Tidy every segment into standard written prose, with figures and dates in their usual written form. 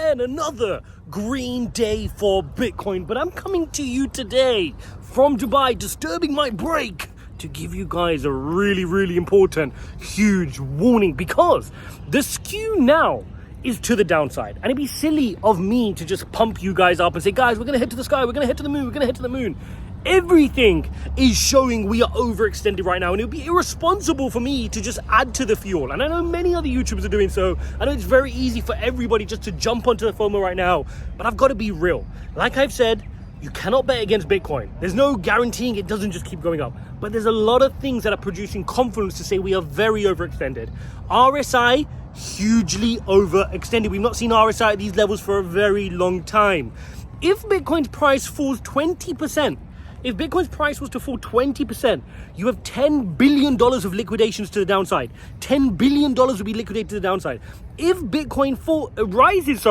again, another green day for Bitcoin. But I'm coming to you today from Dubai, disturbing my break, to give you guys a really important, huge warning, because the skew now is to the downside. And it'd be silly of me to just pump you guys up and say, guys, we're gonna head to the sky, we're gonna head to the moon, we're gonna head to the moon. Everything is showing we are overextended right now, and it would be irresponsible for me to just add to the fuel. And I know many other YouTubers are doing so. I know it's very easy for everybody just to jump onto the FOMO right now, but I've got to be real. Like I've said, you cannot bet against Bitcoin. There's no guaranteeing it doesn't just keep going up. But there's a lot of things that are producing confidence to say we are very overextended. RSI, hugely overextended. We've not seen RSI at these levels for a very long time. If Bitcoin's price falls 20%, if Bitcoin's price was to fall 20%, you have $10 billion of liquidations to the downside. $10 billion would be liquidated to the downside. If Bitcoin rises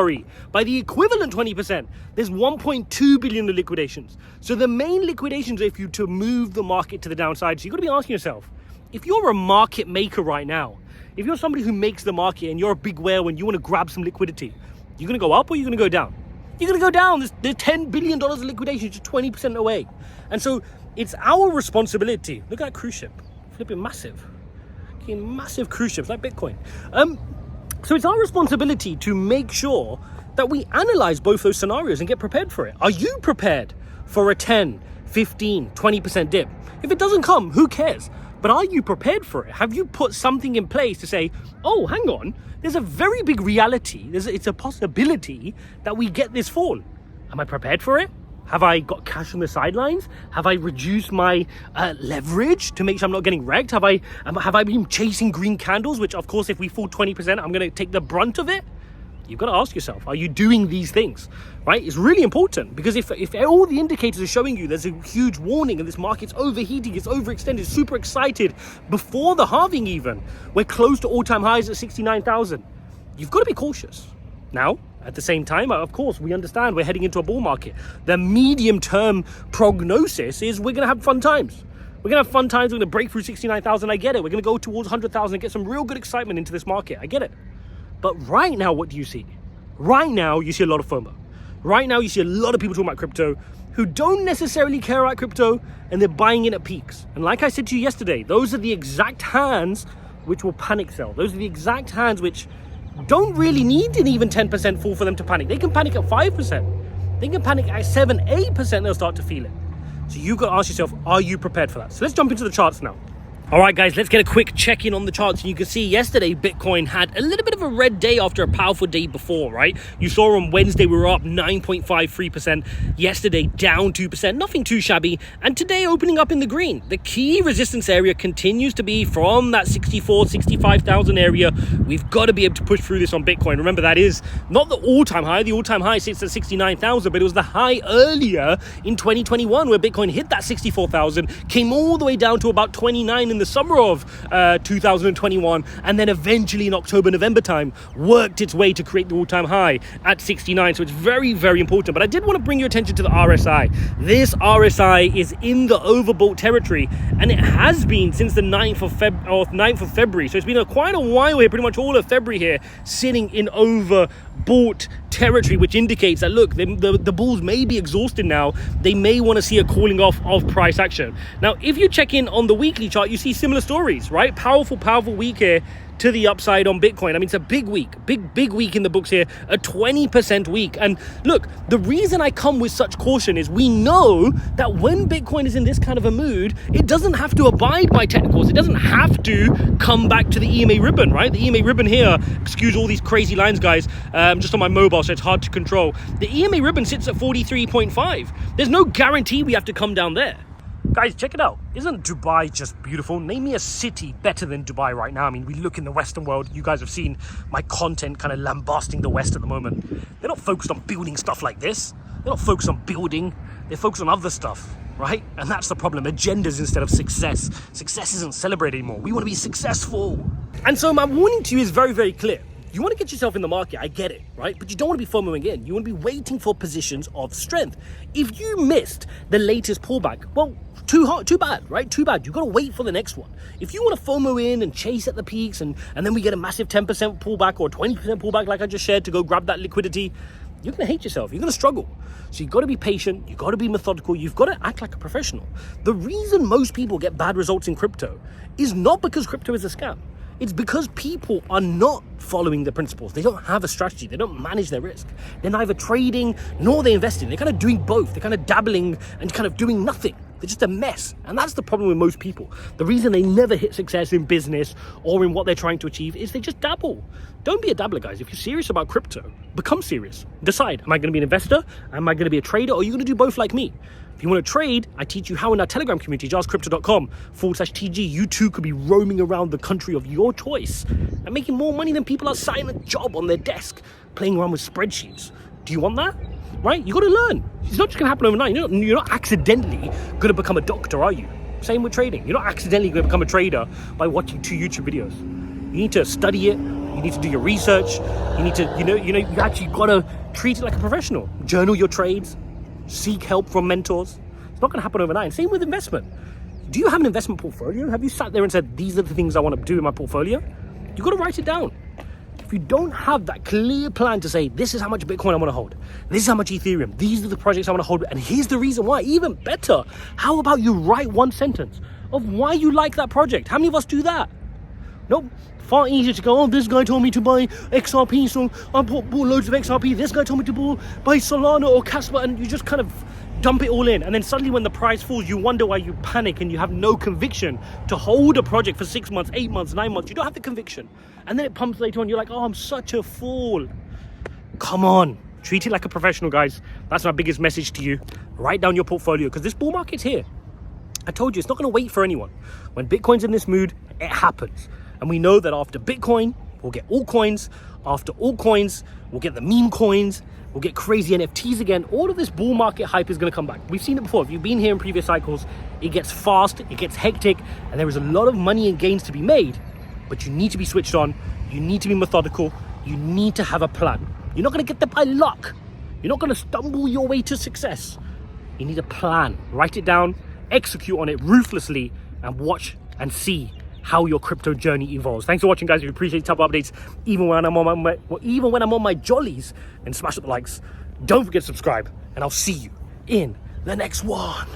by the equivalent 20%, there's 1.2 billion of liquidations. So the main liquidations are if you to move the market to the downside. So you've got to be asking yourself, if you're a market maker right now, if you're somebody who makes the market and you're a big whale and you want to grab some liquidity, you're going to go up or you're going to go down? You're going to go down. There's $10 billion of liquidation, just 20% away. And so it's our responsibility. Look at that cruise ship. Flipping massive. Massive cruise ships like Bitcoin. So it's our responsibility to make sure that we analyze both those scenarios and get prepared for it. Are you prepared for a 10, 15, 20% dip? If it doesn't come, who cares? But are you prepared for it? Have you put something in place to say, oh, hang on, there's a very big reality. It's a possibility that we get this fall. Am I prepared for it? Have I got cash on the sidelines? Have I reduced my leverage to make sure I'm not getting wrecked? Have I been chasing green candles, which of course, if we fall 20%, I'm going to take the brunt of it? You've got to ask yourself, are you doing these things, right? It's really important, because if all the indicators are showing you there's a huge warning and this market's overheating, it's overextended, super excited, before the halving even, we're close to all-time highs at 69,000. You've got to be cautious. Now, at the same time, of course, we understand we're heading into a bull market. The medium-term prognosis is we're going to have fun times. We're going to have fun times. We're going to break through 69,000. I get it. We're going to go towards 100,000 and get some real good excitement into this market. I get it. But right now, what do you see? Right now, you see a lot of FOMO. Right now, you see a lot of people talking about crypto who don't necessarily care about crypto, and they're buying in at peaks. And like I said to you yesterday, those are the exact hands which will panic sell. Those are the exact hands which don't really need an even 10% fall for them to panic. They can panic at 5%. They can panic at 7, 8%, they'll start to feel it. So you've got to ask yourself, are you prepared for that? So let's jump into the charts now. All right, guys, let's get a quick check-in on the charts. And you can see yesterday, Bitcoin had a little bit of a red day after a powerful day before, right? You saw on Wednesday, we were up 9.53%. Yesterday, down 2%, nothing too shabby. And today, opening up in the green. The key resistance area continues to be from that 65,000 area. We've got to be able to push through this on Bitcoin. Remember, that is not the all-time high. The all-time high sits at 69,000, but it was the high earlier in 2021 where Bitcoin hit that 64,000, came all the way down to about 29 in the summer of 2021, and then eventually in October, November time, worked its way to create the all-time high at 69. So it's very, very important. But I did want to bring your attention to the RSI. This RSI is in the overbought territory, and it has been since the 9th of February. So it's been quite a while here, pretty much all of February here, sitting in overbought territory, which indicates that, look, the bulls may be exhausted now. They may want to see a cooling off of price action. Now, if you check in on the weekly chart, you see similar stories, right? Powerful week here to the upside on Bitcoin. I mean, it's a big week, big week in the books here, a 20% week. And look, the reason I come with such caution is we know that when Bitcoin is in this kind of a mood, it doesn't have to abide by technicals. It doesn't have to come back to the EMA ribbon, right? The EMA ribbon here, excuse all these crazy lines, guys, just on my mobile, so it's hard to control. The EMA ribbon sits at 43.5. There's no guarantee we have to come down there. Guys, check it out. Isn't Dubai just beautiful? Name me a city better than Dubai right now. I mean, we look in the Western world. You guys have seen my content kind of lambasting the West at the moment. They're not focused on building stuff like this. They're not focused on building. They're focused on other stuff, right? And that's the problem. Agendas instead of success. Success isn't celebrated anymore. We want to be successful. And so my warning to you is very, very clear. You want to get yourself in the market, I get it, right? But you don't want to be FOMOing in. You want to be waiting for positions of strength. If you missed the latest pullback, well, too bad, right? Too bad. You've got to wait for the next one. If you want to FOMO in and chase at the peaks and then we get a massive 10% pullback or 20% pullback like I just shared to go grab that liquidity, you're going to hate yourself. You're going to struggle. So you've got to be patient. You've got to be methodical. You've got to act like a professional. The reason most people get bad results in crypto is not because crypto is a scam. It's because people are not following the principles. They don't have a strategy. They don't manage their risk. They're neither trading nor they're investing. They're kind of doing both. They're kind of dabbling and kind of doing nothing. They're just a mess. And that's the problem with most people. The reason they never hit success in business or in what they're trying to achieve is they just dabble. Don't be a dabbler, guys. If you're serious about crypto, become serious. Decide, am I going to be an investor? Am I going to be a trader? Or are you going to do both like me? If you want to trade, I teach you how in our Telegram community, jarscrypto.com/TG. You too could be roaming around the country of your choice and making more money than people are signing a job on their desk, playing around with spreadsheets. Do you want that? Right? You got to learn. It's not just going to happen overnight. You're not accidentally going to become a doctor, are you? Same with trading. You're not accidentally going to become a trader by watching 2 YouTube videos. You need to study it. You need to do your research. You need to, you actually got to treat it like a professional. Journal your trades. Seek help from mentors. It's not going to happen overnight. Same with investment. Do you have an investment portfolio? Have you sat there and said, these are the things I want to do in my portfolio? You've got to write it down. If you don't have that clear plan to say, this is how much Bitcoin I want to hold, this is how much Ethereum, these are the projects I want to hold, and here's the reason why, even better, how about you write one sentence of why you like that project? How many of us do that? Nope. Far easier to go, oh, this guy told me to buy XRP, so I bought loads of XRP. This guy told me to buy Solana or Casper, and you just kind of dump it all in. And then suddenly when the price falls, you wonder why you panic and you have no conviction to hold a project for 6 months, 8 months, 9 months. You don't have the conviction. And then it pumps later on. You're like, oh, I'm such a fool. Come on. Treat it like a professional, guys. That's my biggest message to you. Write down your portfolio because this bull market's here. I told you, it's not going to wait for anyone. When Bitcoin's in this mood, it happens. And we know that after Bitcoin, we'll get altcoins. After altcoins, we'll get the meme coins. We'll get crazy NFTs again. All of this bull market hype is going to come back. We've seen it before. If you've been here in previous cycles, it gets fast, it gets hectic, and there is a lot of money and gains to be made. But you need to be switched on. You need to be methodical. You need to have a plan. You're not going to get there by luck. You're not going to stumble your way to success. You need a plan. Write it down, execute on it ruthlessly, and watch and see how your crypto journey evolves. Thanks for watching, guys. If you appreciate top updates, even when I'm on my jollies, and smash up the likes. Don't forget to subscribe, and I'll see you in the next one.